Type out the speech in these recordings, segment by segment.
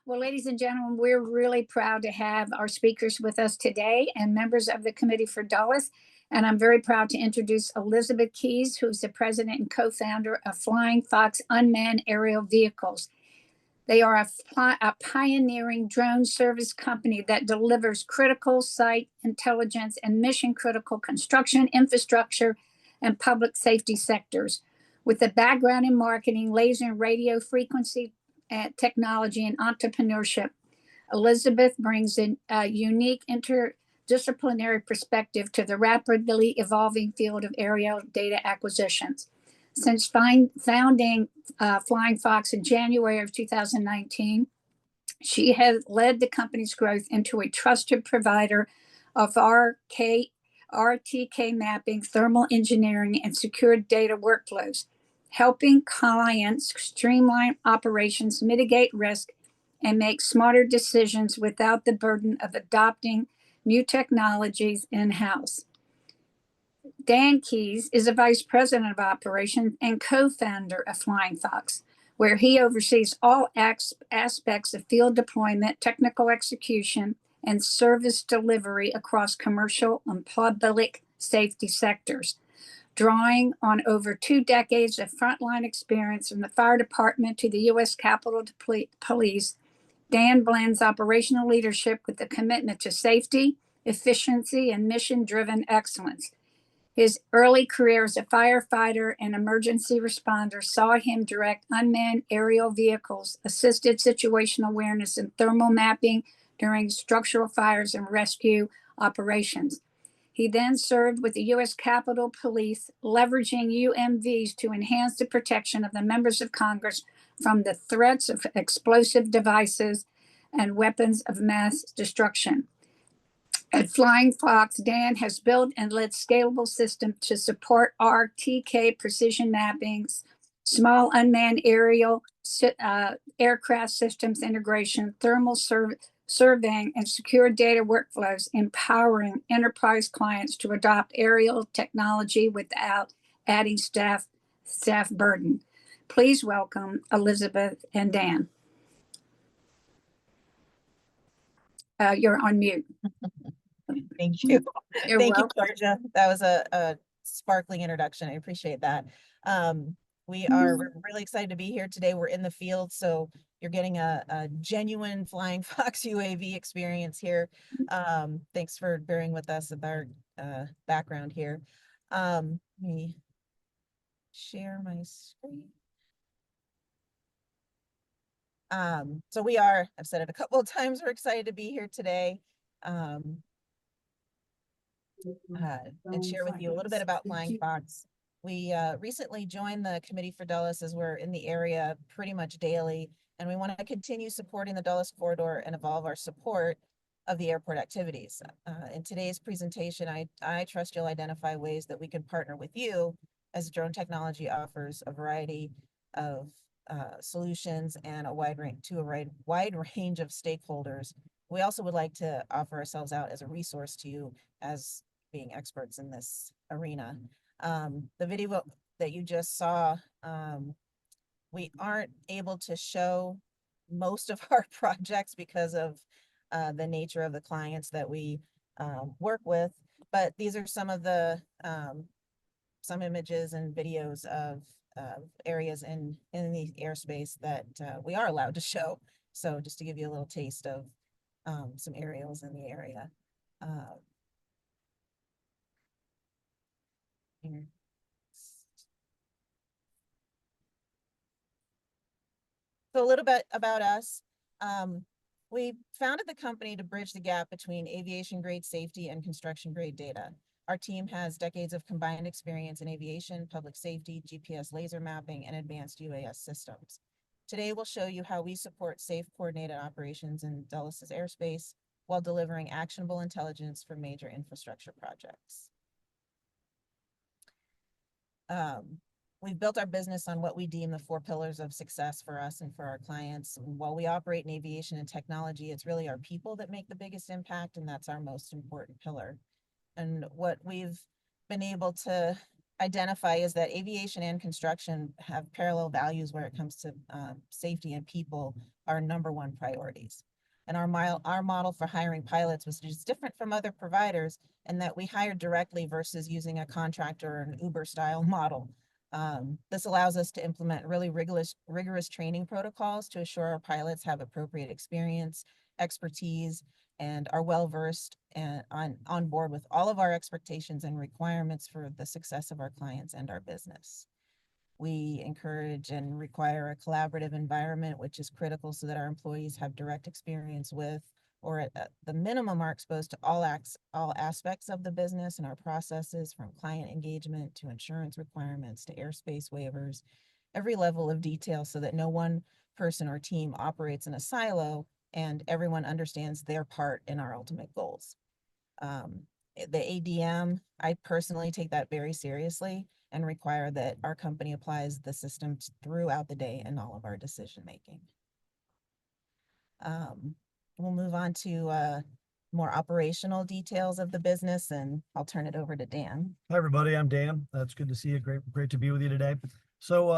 Well, ladies and gentlemen, we're really proud to have our speakers with us today and members of the Committee for Dulles. And I'm very proud to introduce Elizabeth Keys, who's the president and co-founder of Flying Fox Unmanned Aerial Vehicles. They are a pioneering drone service company that delivers critical site intelligence and mission critical construction, infrastructure, and public safety sectors. With a background in marketing, laser and radio frequency technology, and entrepreneurship, Elizabeth brings a unique interdisciplinary perspective to the rapidly evolving field of aerial data acquisitions. Since founding Flying Fox in January of 2019, she has led the company's growth into a trusted provider of RTK mapping, thermal engineering, and secure data workflows, helping clients streamline operations, mitigate risk, and make smarter decisions without the burden of adopting new technologies in-house. Dan Keys is a vice president of operations and co-founder of Flying Fox, where he oversees all aspects of field deployment, technical execution, and service delivery across commercial and public safety sectors. Drawing on over 2 decades of frontline experience from the fire department to the U.S. Capitol Police, Dan blends operational leadership with a commitment to safety, efficiency, and mission-driven excellence. His early career as a firefighter and emergency responder saw him direct unmanned aerial vehicles, assisted situational awareness and thermal mapping during structural fires and rescue operations. He then served with the U.S. Capitol Police, leveraging UMVs to enhance the protection of the members of Congress from the threats of explosive devices and weapons of mass destruction. At Flying Fox, Dan has built and led scalable systems to support RTK precision mappings, small unmanned aerial aircraft systems integration, thermal surveying, and secure data workflows, empowering enterprise clients to adopt aerial technology without adding staff burden. Please welcome Elizabeth and Dan. You're on mute. Thank you. You're Thank welcome. you, Georgia. That was a sparkling introduction. I appreciate that. We're really excited to be here today. We're in the field, so you're getting a genuine Flying Fox UAV experience here. Thanks for bearing with us with our background here. Let me share my screen. So I've said it a couple of times, we're excited to be here today. And share with you a little bit about Flying Fox. We recently joined the Committee for Dulles, as we're in the area pretty much daily, and we want to continue supporting the Dulles corridor and evolve our support of the airport activities. In today's presentation, I trust you'll identify ways that we can partner with you, as drone technology offers a variety of solutions and a wide range of stakeholders. We also would like to offer ourselves out as a resource to you as being experts in this arena. The video that you just saw, we aren't able to show most of our projects because of the nature of the clients that we work with, but these are some of the some images and videos of areas in the airspace that we are allowed to show. So just to give you a little taste of some aerials in the area. Here. So a little bit about us. We founded the company to bridge the gap between aviation grade safety and construction grade data. Our team has decades of combined experience in aviation, public safety, GPS laser mapping, and advanced UAS systems. Today, we'll show you how we support safe, coordinated operations in Dulles' airspace while delivering actionable intelligence for major infrastructure projects. We've built our business on what we deem the 4 pillars of success for us and for our clients. While we operate in aviation and technology, it's really our people that make the biggest impact, and that's our most important pillar. And what we've been able to identify is that aviation and construction have parallel values where it comes to safety and people are #1 priorities. And our model for hiring pilots was just different from other providers in that we hired directly versus using a contractor or an Uber style model. This allows us to implement really rigorous training protocols to assure our pilots have appropriate experience, expertise, and are well versed and on board with all of our expectations and requirements for the success of our clients and our business. We encourage and require a collaborative environment, which is critical so that our employees have direct experience with, or at the minimum are exposed to all aspects of the business and our processes, from client engagement to insurance requirements to airspace waivers, every level of detail, so that no one person or team operates in a silo and everyone understands their part in our ultimate goals. The ADM, I personally take that very seriously and require that our company applies the system throughout the day in all of our decision making. We'll move on to more operational details of the business, and I'll turn it over to Dan. Hi, everybody. I'm Dan. It's good to see you. Great to be with you today. So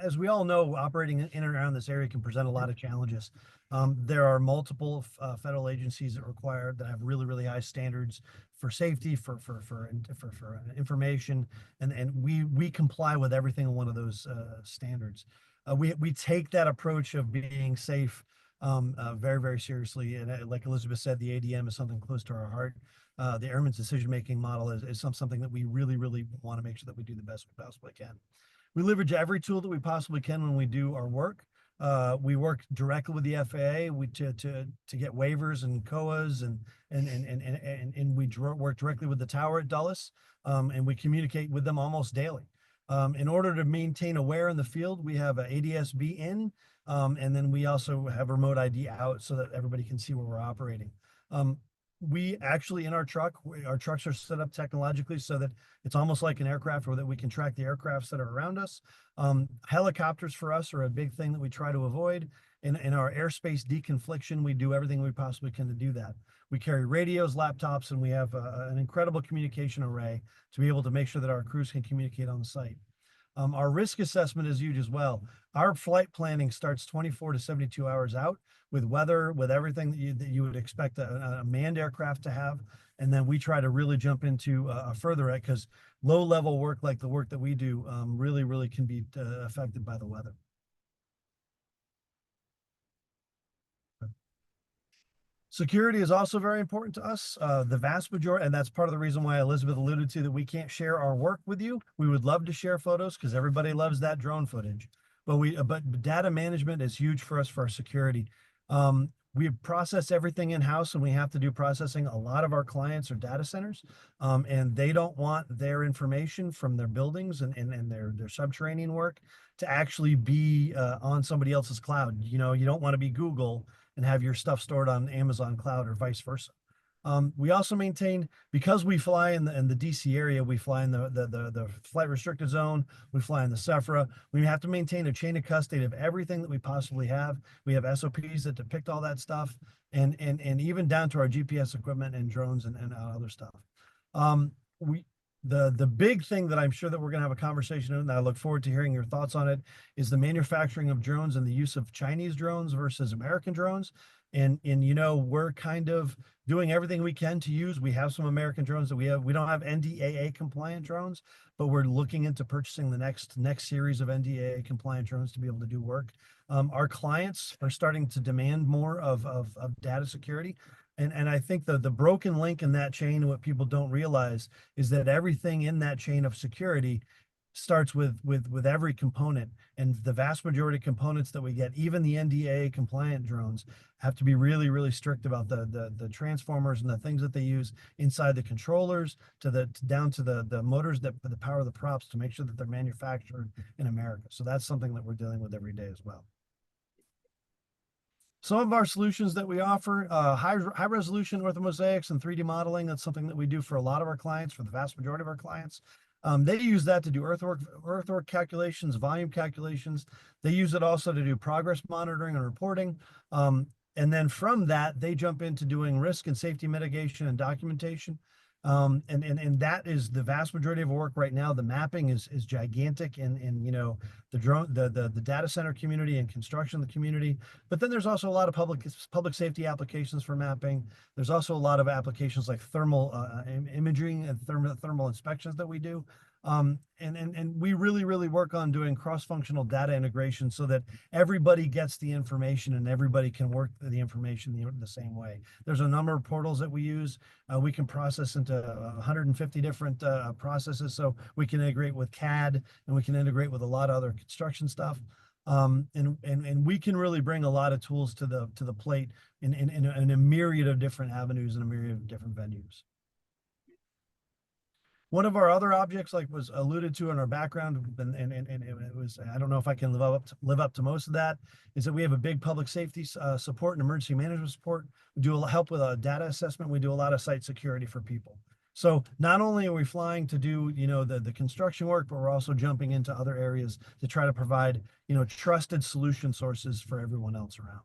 as we all know, operating in and around this area can present a lot of challenges. There are multiple federal agencies that have really high standards for safety, for information, and we comply with everything in one of those standards. We take that approach of being safe very seriously, and like Elizabeth said, the ADM is something close to our heart. The airman's decision-making model is something that we really want to make sure that we do the best we possibly can. We leverage every tool that we possibly can when we do our work. We work directly with the FAA to get waivers and COAs, and we work directly with the tower at Dulles, and we communicate with them almost daily. In order to maintain aware in the field, we have a ADS-B in, and then we also have remote ID out so that everybody can see where we're operating. We actually, in our trucks are set up technologically so that it's almost like an aircraft, or that we can track the aircrafts that are around us. Helicopters for us are a big thing that we try to avoid. In our airspace deconfliction, we do everything we possibly can to do that. We carry radios, laptops, and we have an incredible communication array to be able to make sure that our crews can communicate on the site. Our risk assessment is huge as well. Our flight planning starts 24 to 72 hours out, with weather, with everything that you would expect a manned aircraft to have. And then we try to really jump into a further at, because low level work like the work that we do really can be affected by the weather. Security is also very important to us. The vast majority, and that's part of the reason why Elizabeth alluded to that we can't share our work with you. We would love to share photos because everybody loves that drone footage. But data management is huge for us for our security. We process everything in-house, and we have to do processing. A lot of our clients are data centers, and they don't want their information from their buildings and their subterranean work to actually be on somebody else's cloud. You don't want to be Google and have your stuff stored on Amazon cloud or vice versa. We also maintain, because we fly in the DC area, we fly in the flight restricted zone, we fly in the SEFRA. We have to maintain a chain of custody of everything that we possibly have. We have SOPs that depict all that stuff, and even down to our GPS equipment and drones and other stuff. The big thing that I'm sure that we're going to have a conversation on, and I look forward to hearing your thoughts on it, is the manufacturing of drones and the use of Chinese drones versus American drones. And we're kind of doing everything we can to use. We have some American drones that we don't have NDAA compliant drones, but we're looking into purchasing the next series of NDAA compliant drones to be able to do work. Our clients are starting to demand more of data security. And I think the broken link in that chain, what people don't realize, is that everything in that chain of security starts with every component. And the vast majority of components that we get, even the NDAA compliant drones, have to be really strict about the transformers and the things that they use inside the controllers down to the motors that power the props, to make sure that they're manufactured in America. So that's something that we're dealing with every day as well. Some of our solutions that we offer, high resolution orthomosaics and 3D modeling. That's something that we do for a lot of our clients, for the vast majority of our clients. They use that to do earthwork calculations, volume calculations. They use it also to do progress monitoring and reporting. And then from that, they jump into doing risk and safety mitigation and documentation. And that is the vast majority of our work right now. The mapping is gigantic in you know, the data center community and construction community. But then there's also a lot of public safety applications for mapping. There's also a lot of applications like thermal imaging and thermal inspections that we do. And we really work on doing cross-functional data integration so that everybody gets the information and everybody can work the information the same way. There's a number of portals that we use. We can process into 150 different processes, so we can integrate with CAD and we can integrate with a lot of other construction stuff. And we can really bring a lot of tools to the plate in a myriad of different avenues and a myriad of different venues. One of our other objects, like was alluded to in our background, and it was, I don't know if I can live up to most of that, is that we have a big public safety support and emergency management support. We do help with a data assessment. We do a lot of site security for people. So not only are we flying to do, you know, the construction work, but we're also jumping into other areas to try to provide, you know, trusted solution sources for everyone else around.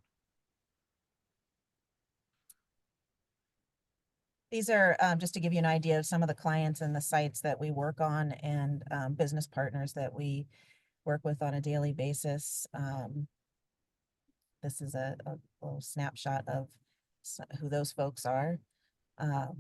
These are just to give you an idea of some of the clients and the sites that we work on and business partners that we work with on a daily basis. This is a little snapshot of who those folks are. And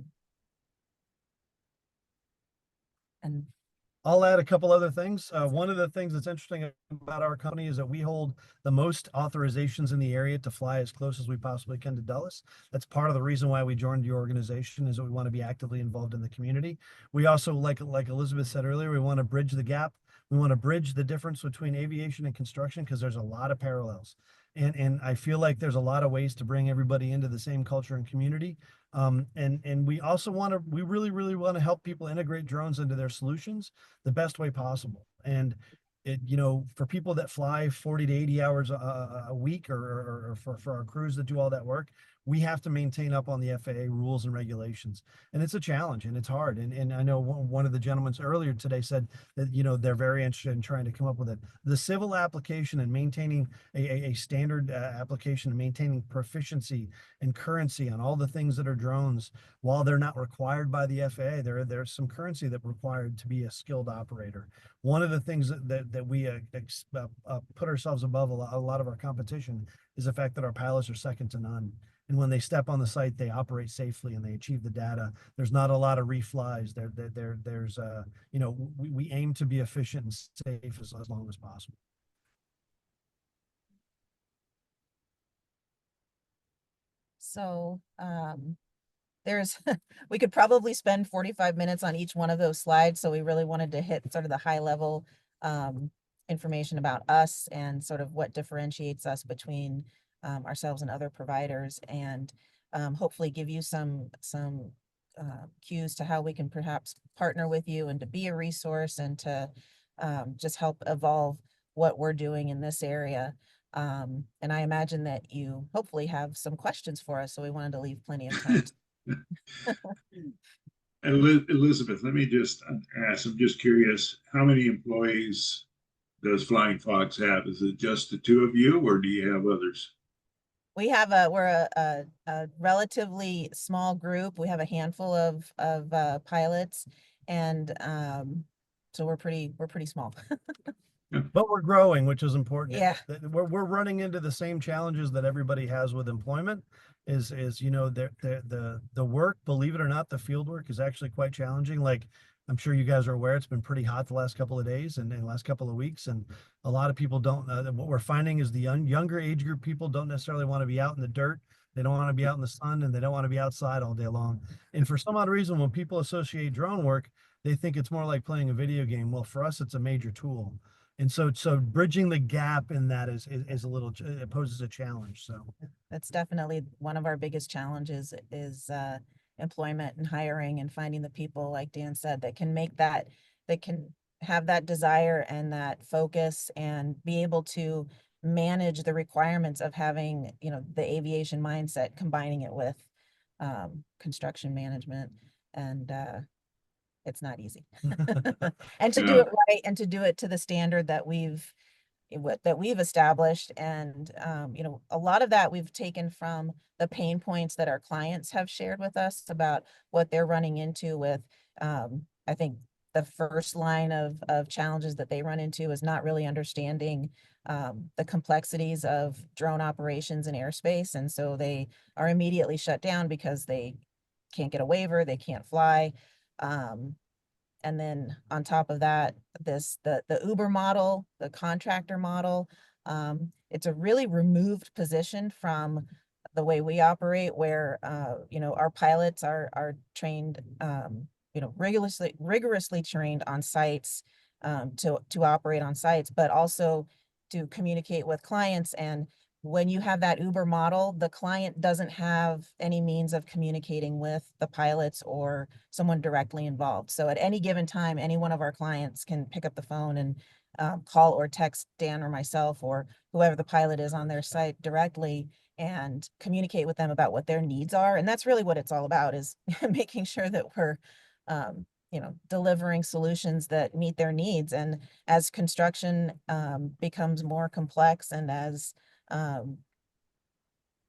I'll add a couple other things. One of the things that's interesting about our company is that we hold the most authorizations in the area to fly as close as we possibly can to Dulles. That's part of the reason why we joined the organization, is that we want to be actively involved in the community. We also, like Elizabeth said earlier, we want to bridge the gap. We want to bridge the difference between aviation and construction, because there's a lot of parallels. And I feel like there's a lot of ways to bring everybody into the same culture and community. And we also we really want to help people integrate drones into their solutions the best way possible. And it, you know, for people that fly 40 to 80 hours a week, or for our crews that do all that work, we have to maintain up on the FAA rules and regulations. And it's a challenge and it's hard. And I know one of the gentlemen earlier today said that, you know, they're very interested in trying to come up with it. The civil application and maintaining a standard application and maintaining proficiency and currency on all the things that are drones, while they're not required by the FAA, there's some currency that required to be a skilled operator. One of the things that we put ourselves above a lot of our competition is the fact that our pilots are second to none. And when they step on the site, they operate safely and they achieve the data. There's not a lot of reflies. There's you know, we aim to be efficient and safe as long as possible. so there's, we could probably spend 45 minutes on each one of those slides. So we really wanted to hit sort of the high level information about us and sort of what differentiates us between ourselves and other providers, and hopefully give you some cues to how we can perhaps partner with you and to be a resource and to just help evolve what we're doing in this area. And I imagine that you hopefully have some questions for us, so we wanted to leave plenty of time. Elizabeth, let me just ask, I'm just curious, how many employees does Flying Fox have? Is it just the two of you, or do you have others? We have we're a relatively small group. We have a handful of pilots, and so we're pretty small. But we're growing, which is important. Yeah. We're running into the same challenges that everybody has with employment. Is you know, the work, believe it or not, the field work is actually quite challenging. Like, I'm sure you guys are aware, it's been pretty hot the last couple of days and the last couple of weeks, and a lot of people don't. What we're finding is the younger age group people don't necessarily want to be out in the dirt. They don't want to be out in the sun, and they don't want to be outside all day long. And for some odd reason, when people associate drone work, they think it's more like playing a video game. Well, for us, it's a major tool. And so bridging the gap in that is a little, it poses a challenge. So That's definitely one of our biggest challenges is employment and hiring and finding the people, like Dan said, that can make that can have that desire and that focus and be able to manage the requirements of having, you know, the aviation mindset, combining it with construction management. And it's not easy. And to do it right and to do it to the standard that we've that we've established. And, a lot of that we've taken from the pain points that our clients have shared with us about what they're running into with, I think the first line of challenges that they run into is not really understanding the complexities of drone operations in airspace. And so they are immediately shut down because they can't get a waiver, they can't fly. And then on top of that, the Uber model, the contractor model, it's a really removed position from the way we operate, where our pilots are trained, rigorously trained on sites, to operate on sites, but also to communicate with clients. And when you have that Uber model, the client doesn't have any means of communicating with the pilots or someone directly involved. So at any given time, any one of our clients can pick up the phone and call or text Dan or myself or whoever the pilot is on their site directly and communicate with them about what their needs are. And that's really what it's all about, is making sure that we're delivering solutions that meet their needs. And as construction becomes more complex, and as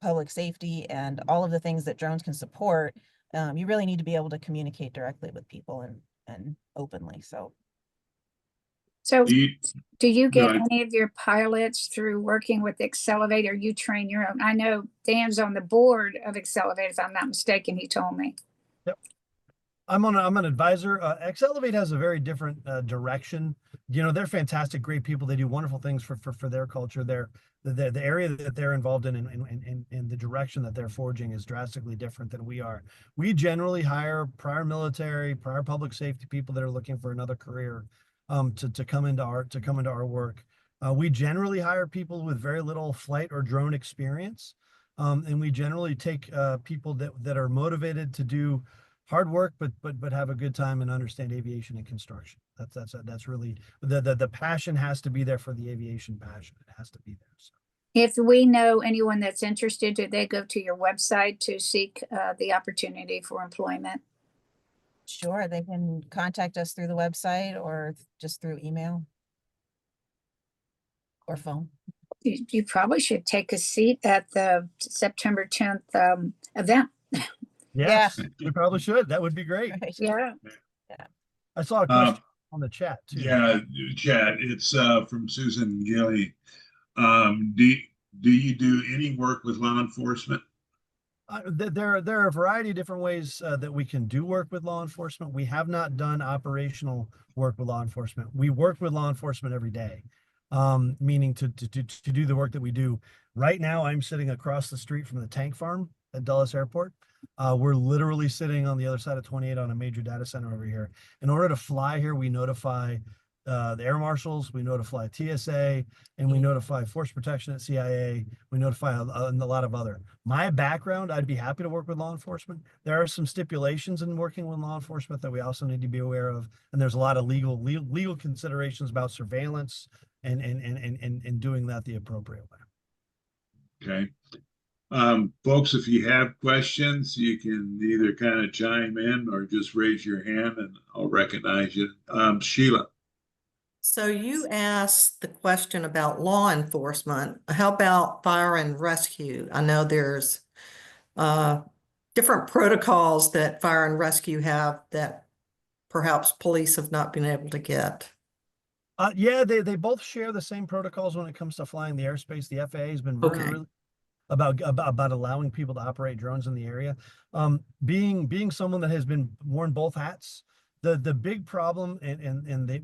public safety and all of the things that drones can support, you really need to be able to communicate directly with people and openly. So Do you Go get ahead. any of your pilots through working with Accelerate, or you train your own? I know Dan's on the board of Accelerate, if I'm not mistaken, he told me. I'm an advisor. Elevate has a very different direction. They're fantastic, great people. They do wonderful things for their culture. The area that they're involved in and the direction that they're forging is drastically different than we are. We generally hire prior military, prior public safety people that are looking for another career to come into our work. We generally hire people with very little flight or drone experience. And we generally take people that are motivated to do hard work, but have a good time and understand aviation and construction. That's really the passion has to be there for the aviation passion. It has to be there. So. If we know anyone that's interested, do they go to your website to seek the opportunity for employment? sure, they can contact us through the website or just through email or phone. You probably should take a seat at the September 10th event. Yes, we probably should. That would be great. Right. Yeah. I saw a question on the chat too. Yeah, chat. It's from Susan Gilly. Do you do any work with law enforcement? There are a variety of different ways that we can do work with law enforcement. We have not done operational work with law enforcement. We work with law enforcement every day, meaning to do the work that we do. Right now, I'm sitting across the street from the tank farm at Dulles Airport. We're literally sitting on the other side of 28 on a major data center over here. In order to fly here, we notify the air marshals, we notify TSA, and we notify Force Protection at CIA. We notify a lot of other. My background, I'd be happy to work with law enforcement. There are some stipulations in working with law enforcement that we also need to be aware of, and there's a lot of legal considerations about surveillance and doing that the appropriate way. Okay. Folks, if you have questions, you can either kind of chime in or just raise your hand and I'll recognize you. Sheila. So you asked the question about law enforcement. How about fire and rescue? I know there's different protocols that fire and rescue have that perhaps police have not been able to get. Yeah, they both share the same protocols when it comes to flying the airspace. The FAA has been really about allowing people to operate drones in the area. Being someone that has been worn both hats, the big problem and they,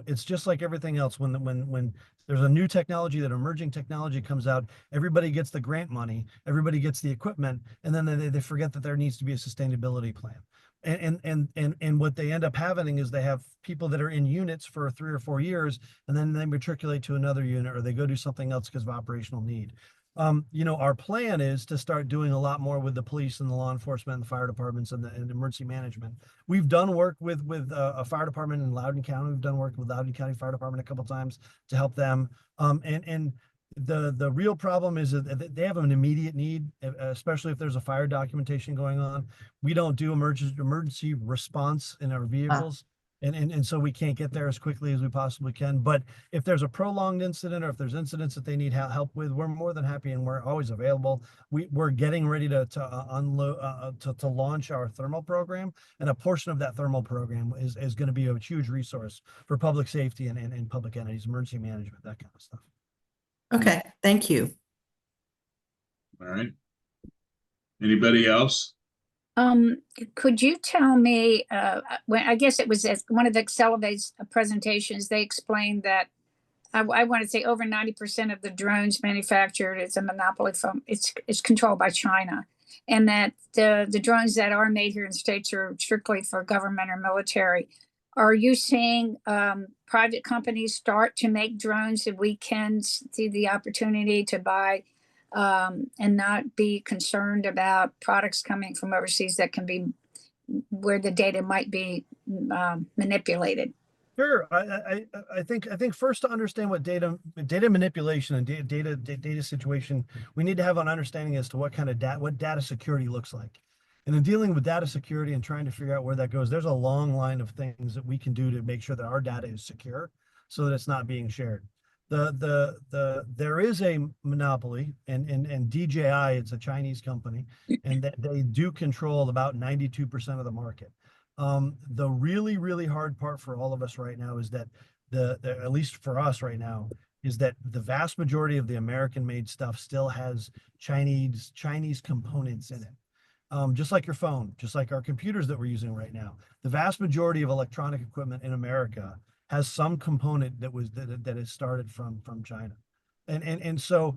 it's just like everything else. When there's a new technology, that emerging technology comes out, everybody gets the grant money, everybody gets the equipment, and then they forget that there needs to be a sustainability plan. And what they end up having is they have people that are in units for 3 or 4 years, and then they matriculate to another unit or they go do something else because of operational need. Our plan is to start doing a lot more with the police and the law enforcement and the fire departments and emergency management. We've done work with a fire department in Loudoun County. We've done work with Loudoun County Fire Department a couple of times to help them. And the real problem is that they have an immediate need, especially if there's a fire documentation going on. We don't do emergency response in our vehicles. And so we can't get there as quickly as we possibly can. But if there's a prolonged incident, or if there's incidents that they need help with, we're more than happy, and we're always available. We're getting ready to unload to launch our thermal program, and a portion of that thermal program is going to be a huge resource for public safety and public entities, emergency management, that kind of stuff. Okay, thank you. All right. Anybody else? Could you tell me, when, I guess it was at one of the Accelerate's presentations, they explained that I want to say over 90% of the drones manufactured is a monopoly from, it's controlled by China. And that the drones that are made here in the States are strictly for government or military. Are you seeing private companies start to make drones that we can see the opportunity to buy and not be concerned about products coming from overseas that can be where the data might be manipulated? Sure. I think first, to understand what data manipulation and data situation, we need to have an understanding as to what kind of what data security looks like. And in dealing with data security and trying to figure out where that goes, there's a long line of things that we can do to make sure that our data is secure so that it's not being shared. There is a monopoly, and DJI, it's a Chinese company, and that they do control about 92% of the market. The really hard part for all of us right now is that at least for us right now, is that the vast majority of the American-made stuff still has Chinese components in it. Just like your phone, just like our computers that we're using right now. The vast majority of electronic equipment in America has some component that is started from China. And so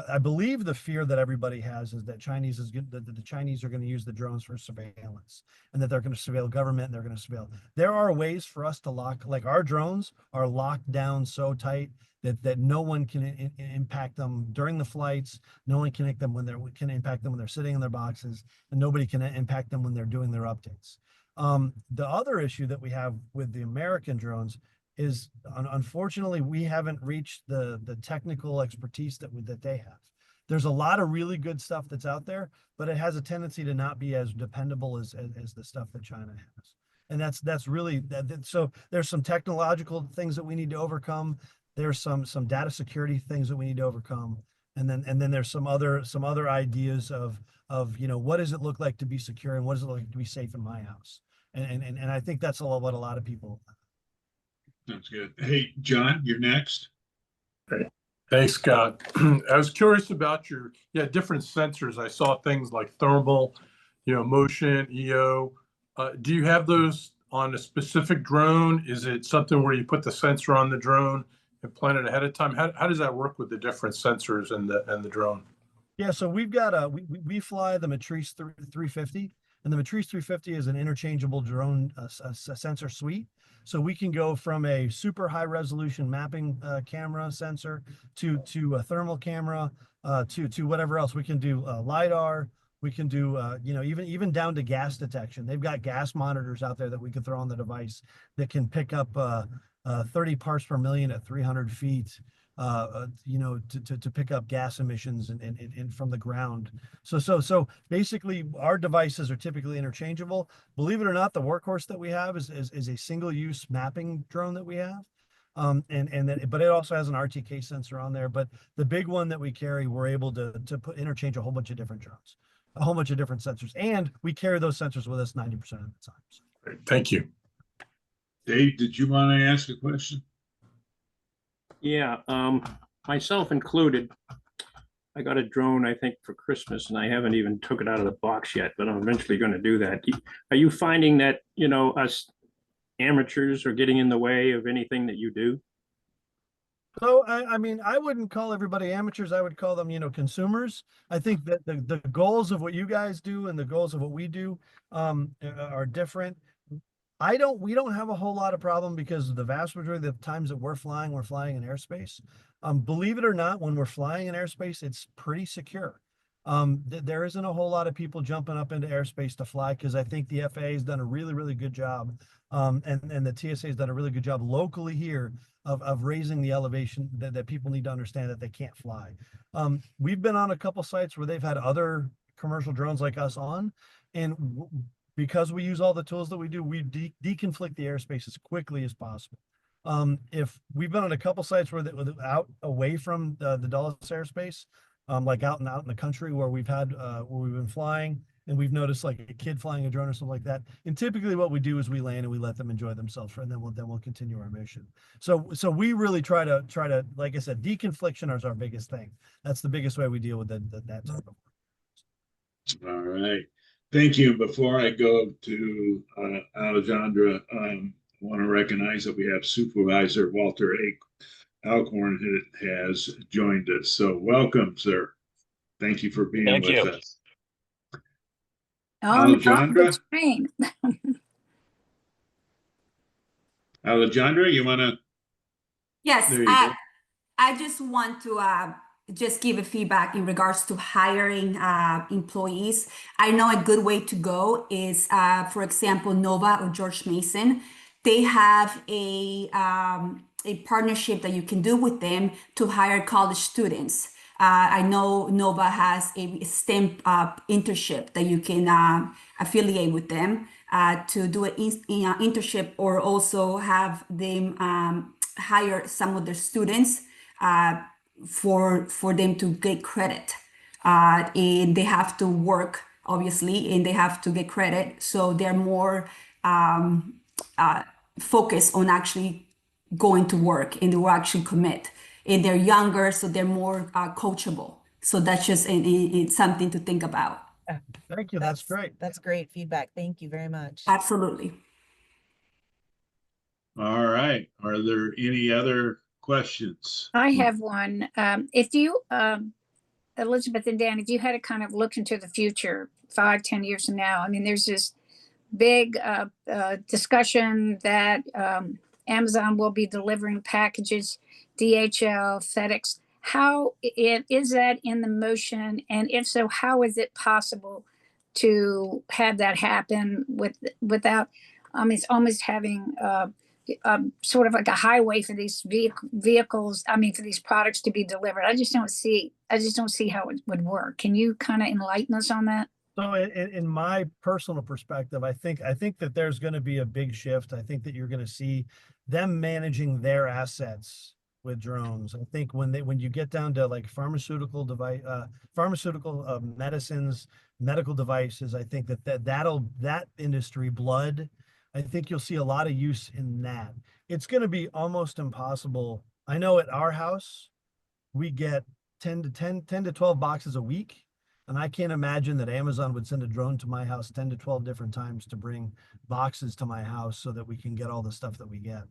I believe the fear that everybody has is that the Chinese are going to use the drones for surveillance, and that they're going to surveil government, and they're going to surveil. There are ways for us to like our drones are locked down so tight that no one can impact them during the flights. No one can impact them when they're sitting in their boxes, and nobody can impact them when they're doing their updates. The other issue that we have with the American drones is, unfortunately, we haven't reached the technical expertise that they have. There's a lot of really good stuff that's out there, but it has a tendency to not be as dependable as the stuff that China has. And that's really so there's some technological things that we need to overcome. There's some data security things that we need to overcome. And then there's some other ideas of what does it look like to be secure, and what does it look like to be safe in my house? And I think that's what a lot of people. That's good. Hey, John, you're next. Thanks, Scott. I was curious about your different sensors. I saw things like thermal, motion, EO. Do you have those on a specific drone? Is it something where you put the sensor on the drone and plan it ahead of time? How does that work with the different sensors and the drone? Yeah, so we've got we fly the Matrice 350, and the Matrice 350 is an interchangeable drone sensor suite. So we can go from a super high resolution mapping camera sensor to a thermal camera to whatever else. We can do LiDAR. We can do even down to gas detection. They've got gas monitors out there that we can throw on the device that can pick up 30 parts per million at 300 feet. To pick up gas emissions and from the ground. So basically our devices are typically interchangeable. Believe it or not, the workhorse that we have is a single-use mapping drone that we have. But it also has an RTK sensor on there. But the big one that we carry, we're able to interchange a whole bunch of different drones, a whole bunch of different sensors, and we carry those sensors with us 90% of the time. So. Great. Thank you. Dave, did you want to ask a question? Yeah, myself included. I got a drone, I think, for Christmas, and I haven't even took it out of the box yet, but I'm eventually going to do that. Are you finding that, us amateurs are getting in the way of anything that you do? So, I mean, I wouldn't call everybody amateurs. I would call them, consumers. I think that the goals of what you guys do and the goals of what we do are different. We don't have a whole lot of problem because the vast majority of the times that we're flying in airspace. Believe it or not, when we're flying in airspace, it's pretty secure. There isn't a whole lot of people jumping up into airspace to fly, because I think the FAA has done a really good job. And the TSA has done a really good job locally here of raising the elevation that people need to understand that they can't fly. We've been on a couple sites where they've had other commercial drones like us on, and because we use all the tools that we do, we deconflict the airspace as quickly as possible. If we've been on a couple sites where out away from the Dulles airspace, like out in the country where we've been flying, and we've noticed like a kid flying a drone or something like that. And typically what we do is we land and we let them enjoy themselves, and then we'll continue our mission. So we really try to, like I said, deconfliction is our biggest thing. That's the biggest way we deal with that type of work. All right. Thank you. Before I go to Alejandra, I want to recognize that we have Supervisor Walter Alcorn who has joined us. So welcome, sir. Thank you for being with us. Oh, no, Alejandra? the train. Alejandra, you want to? Yes, There you go. I just want to just give a feedback in regards to hiring employees. I know a good way to go is, for example, Nova or George Mason. They have a partnership that you can do with them to hire college students. I know Nova has a STEM internship that you can affiliate with them to do an internship, or also have them hire some of their students for them to get credit. And they have to work, obviously, and they have to get credit. So they're more focused on actually going to work, and they will actually commit. And they're younger, so they're more coachable. So that's just it's something to think about. Thank you. That's great. That's great feedback. Thank you very much. Absolutely. All right. Are there any other questions? I have one. If you, Elizabeth and Dan, if you had to kind of look into the future, 5-10 years from now, I mean, there's this big discussion that Amazon will be delivering packages, DHL, FedEx. How is that in the motion? And if so, how is it possible to have that happen without, it's almost having sort of like a highway for these vehicles, for these products to be delivered. I just don't see how it would work. Can you kind of enlighten us on that? So in my personal perspective, I think that there's going to be a big shift. I think that you're going to see them managing their assets with drones. I think when you get down to like pharmaceutical medicines, medical devices, I think that industry, blood, I think you'll see a lot of use in that. It's going to be almost impossible. I know at our house, we get 10 to 12 boxes a week. And I can't imagine that Amazon would send a drone to my house 10 to 12 different times to bring boxes to my house so that we can get all the stuff that we get.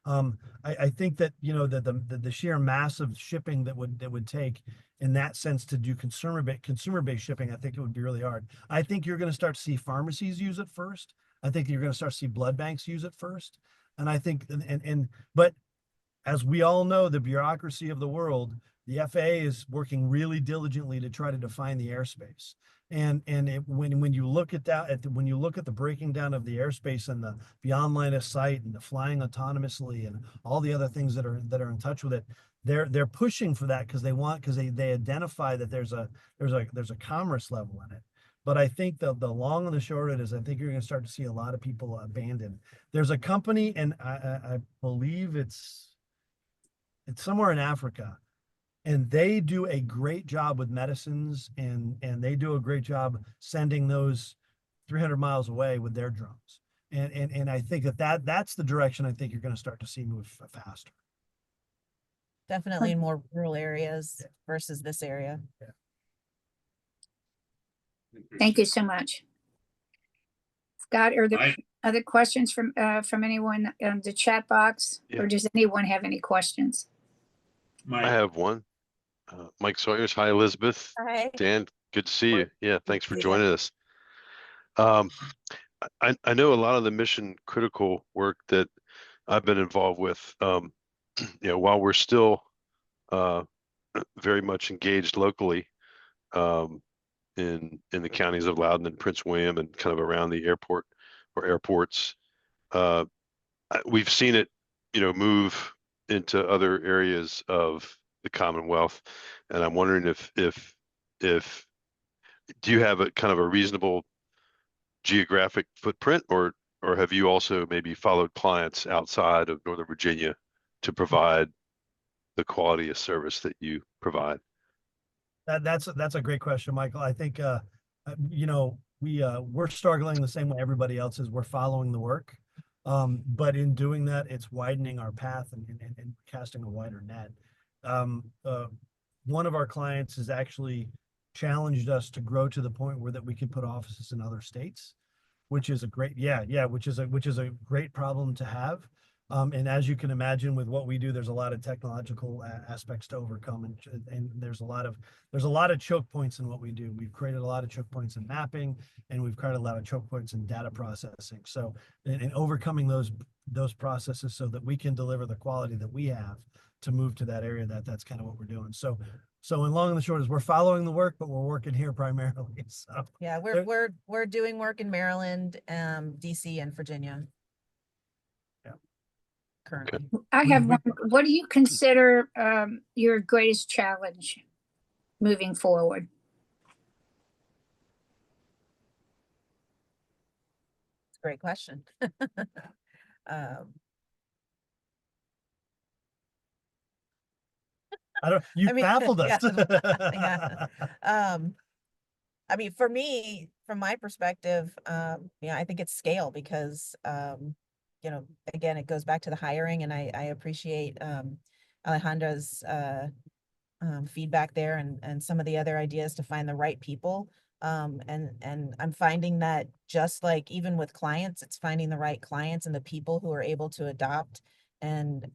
I think that, the sheer massive shipping that would take in that sense to do consumer-based shipping, I think it would be really hard. I think you're going to start to see pharmacies use it first. I think you're going to start to see blood banks use it first. And I think, but as we all know, the bureaucracy of the world, the FAA is working really diligently to try to define the airspace. And when you look at that, when you look at the breaking down of the airspace and the beyond line of sight and the flying autonomously and all the other things that are in touch with it, they're pushing for that because they identify that there's a commerce level in it. But I think the long and the short of it is, I think you're going to start to see a lot of people abandon. There's a company, and I believe it's somewhere in Africa, and they do a great job with medicines, and they do a great job sending those 300 miles away with their drones. And I think that's the direction I think you're going to start to see move faster. Definitely in more rural areas versus this area. Yeah. Thank you so much. Scott, are there other questions from anyone in the chat box? Yeah. Or does anyone have any questions? I have one. Mike Sawyers. Hi, Elizabeth. Hi. Dan, good to see you. Yeah, thanks for See ya. joining us. I know a lot of the mission critical work that I've been involved with, while we're still very much engaged locally in the counties of Loudoun and Prince William and kind of around the airport or airports, we've seen it, move into other areas of the Commonwealth. And I'm wondering if do you have a kind of a reasonable geographic footprint, or have you also maybe followed clients outside of Northern Virginia to provide the quality of service that you provide? That's a great question, Michael. I think we're struggling the same way everybody else is. We're following the work. But in doing that, it's widening our path and casting a wider net. One of our clients has actually challenged us to grow to the point where that we can put offices in other states, which is a great, which is a great problem to have. And as you can imagine, with what we do, there's a lot of technological aspects to overcome, and there's a lot of choke points in what we do. We've created a lot of choke points in mapping, and we've created a lot of choke points in data processing. So, in overcoming those processes so that we can deliver the quality that we have to move to that area, that's kind of what we're doing. So in long and the short is we're following the work, but we're working here primarily. So Yeah, we're doing work in Maryland, DC, and Virginia. Yeah. Currently. I have one. What do you consider your greatest challenge moving forward? It's a great question. You I mean, baffled us. yeah. I mean, for me, from my perspective, I think it's scale because, again, it goes back to the hiring, and I appreciate Alejandra's feedback there and some of the other ideas to find the right people. And I'm finding that just like even with clients, it's finding the right clients and the people who are able to adopt and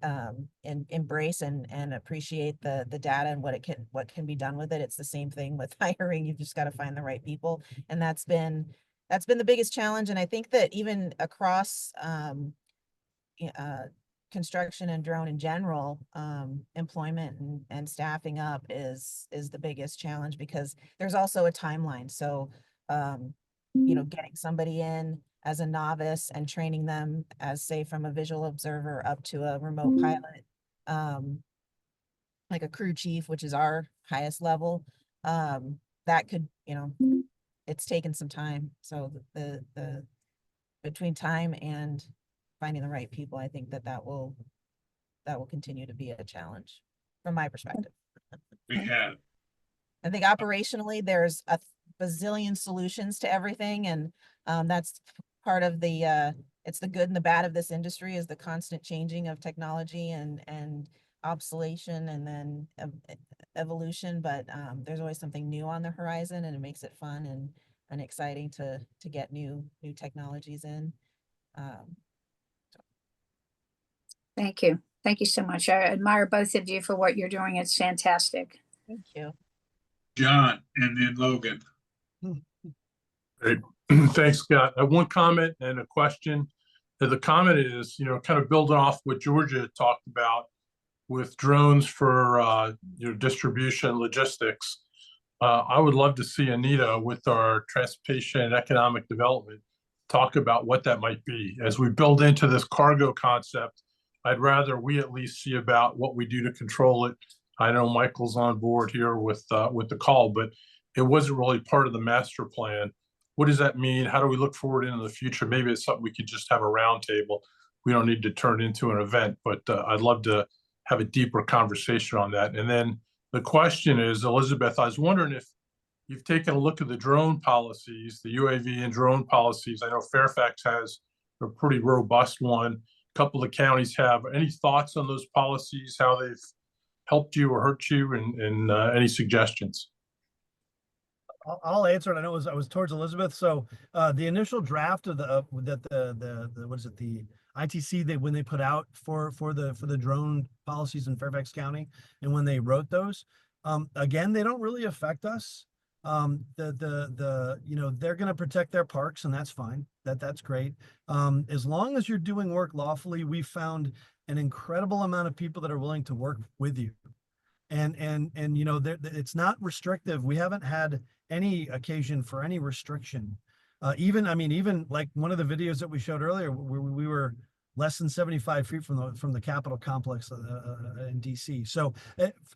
embrace and appreciate the data and what can be done with it. It's the same thing with hiring. You've just got to find the right people. And that's been the biggest challenge. And I think that even across construction and drone in general, employment and staffing up is the biggest challenge, because there's also a timeline. So, getting somebody in as a novice and training them as, say, from a visual observer up to a remote pilot, like a crew chief, which is our highest level, that could, it's taken some time. So the between time and finding the right people, I think that will continue to be a challenge from my perspective. We have. I think operationally, there's a bazillion solutions to everything. And that's part of it's the good and the bad of this industry, is the constant changing of technology and obsolescence and then evolution. But there's always something new on the horizon, and it makes it fun and exciting to get new technologies in. Thank you. Thank you so much. I admire both of you for what you're doing. It's fantastic. Thank you. John, and then Logan. Great. Thanks, Scott. I have one comment and a question. The comment is, kind of building off what Georgia talked about with drones for distribution logistics. I would love to see Anita with our transportation and economic development talk about what that might be. As we build into this cargo concept, I'd rather we at least see about what we do to control it. I know Michael's on board here with the call, but it wasn't really part of the master plan. What does that mean? How do we look forward into the future? Maybe it's something we could just have a roundtable. We don't need to turn it into an event, but I'd love to have a deeper conversation on that. And then the question is, Elizabeth, I was wondering if you've taken a look at the drone policies, the UAV and drone policies. I know Fairfax has a pretty robust one. A couple of counties have. Any thoughts on those policies, how they've helped you or hurt you, and any suggestions? I'll answer it. I know I was towards Elizabeth. So the initial draft of the what is it, the ITC, when they put out for the drone policies in Fairfax County, and when they wrote those, again, they don't really affect us. They're going to protect their parks, and that's fine. That's great. As long as you're doing work lawfully, we found an incredible amount of people that are willing to work with you. And it's not restrictive. We haven't had any occasion for any restriction. Even like one of the videos that we showed earlier, we were less than 75 feet from the Capitol complex in DC. So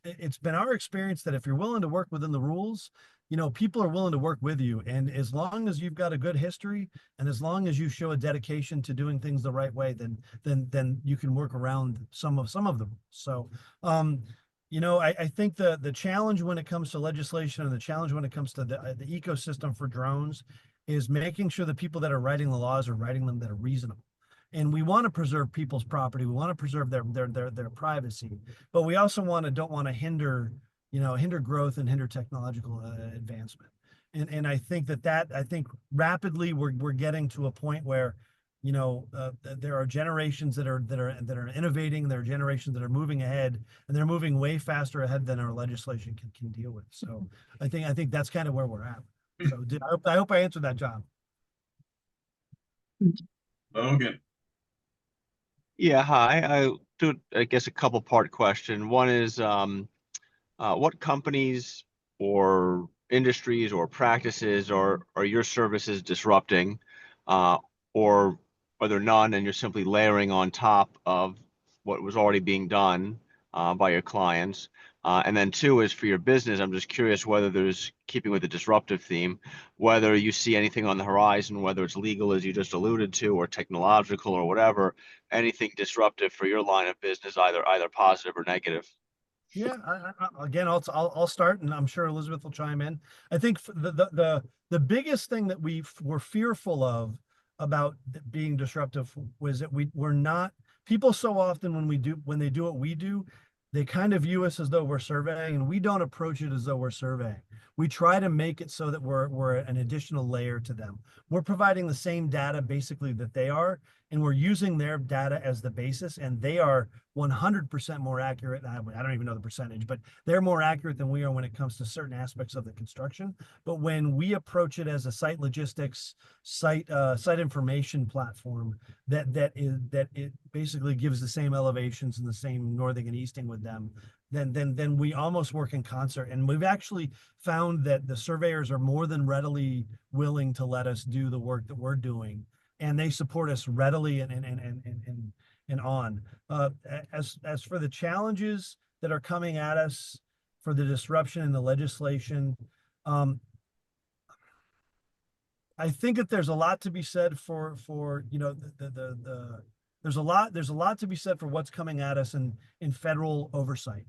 it's been our experience that if you're willing to work within the rules, you know, people are willing to work with you. And as long as you've got a good history and as long as you show a dedication to doing things the right way, then you can work around some of them. So, you know, I think the challenge when it comes to legislation and the challenge when it comes to the ecosystem for drones is making sure the people that are writing the laws are writing them that are reasonable. And we want to preserve people's property. We want to preserve their privacy, but we also don't want to hinder growth and hinder technological advancement. And I think I think rapidly we're getting to a point where, you know, there are generations that are innovating. There are generations that are moving ahead, and they're moving way faster ahead than our legislation can deal with. So I think that's kind of where we're at. So I hope I answered that, John. Okay. Yeah, hi. I do, I guess, a couple part question. One is, what companies or industries or practices are your services disrupting? Or are there none and you're simply layering on top of what was already being done by your clients? And then two is for your business. I'm just curious whether there's, keeping with the disruptive theme, whether you see anything on the horizon, whether it's legal, as you just alluded to, or technological or whatever, anything disruptive for your line of business, either positive or negative. Yeah, again, I'll start, and I'm sure Elizabeth will chime in. I think the biggest thing that we were fearful of about being disruptive was that we're not, people so often when they do what we do, they kind of view us as though we're surveying, and we don't approach it as though we're surveying. We try to make it so that we're an additional layer to them. We're providing the same data basically that they are, and we're using their data as the basis, and they are 100% more accurate. I don't even know the percentage, but they're more accurate than we are when it comes to certain aspects of the construction. But when we approach it as a site logistics, site information platform, that it basically gives the same elevations and the same northing and easting with them, then we almost work in concert. And we've actually found that the surveyors are more than readily willing to let us do the work that we're doing, and they support us readily and on. As for the challenges that are coming at us for the disruption in the legislation, I think that there's a lot to be said for you know, there's a lot to be said for what's coming at us in federal oversight.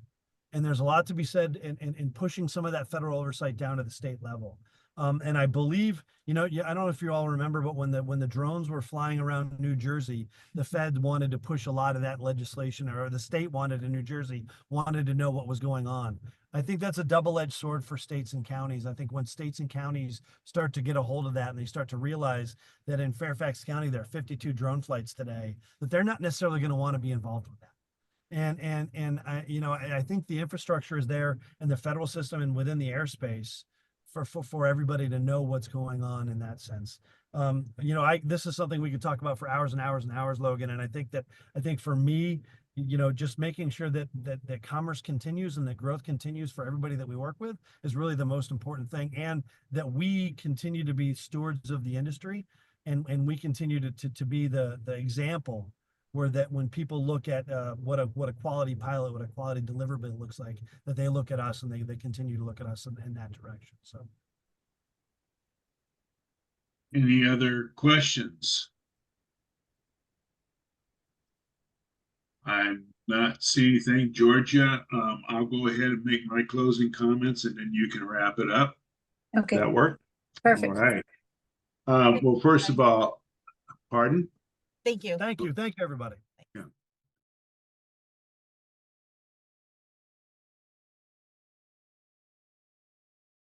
And there's a lot to be said in pushing some of that federal oversight down to the state level. And I believe, you know, I don't know if you all remember, but when the drones were flying around New Jersey, the Fed wanted to push a lot of that legislation, or the state wanted in New Jersey, wanted to know what was going on. I think that's a double-edged sword for states and counties. I think when states and counties start to get a hold of that and they start to realize that in Fairfax County, there are 52 drone flights today, that they're not necessarily going to want to be involved with that. And I think the infrastructure is there in the federal system and within the airspace for everybody to know what's going on in that sense. This is something we could talk about for hours and hours and hours, Logan. And I think for me, you know, just making sure that commerce continues and that growth continues for everybody that we work with is really the most important thing, and that we continue to be stewards of the industry, and we continue to be the example, where that when people look at what a quality pilot, what a quality deliverable looks like, that they look at us and they continue to look at us in that direction. So, Any other questions? I'm not seeing anything. Georgia, I'll go ahead and make my closing comments, and then you can wrap it up. Okay, Does that work? perfect. All right. Well, first of all, pardon? Thank you. thank you, everybody.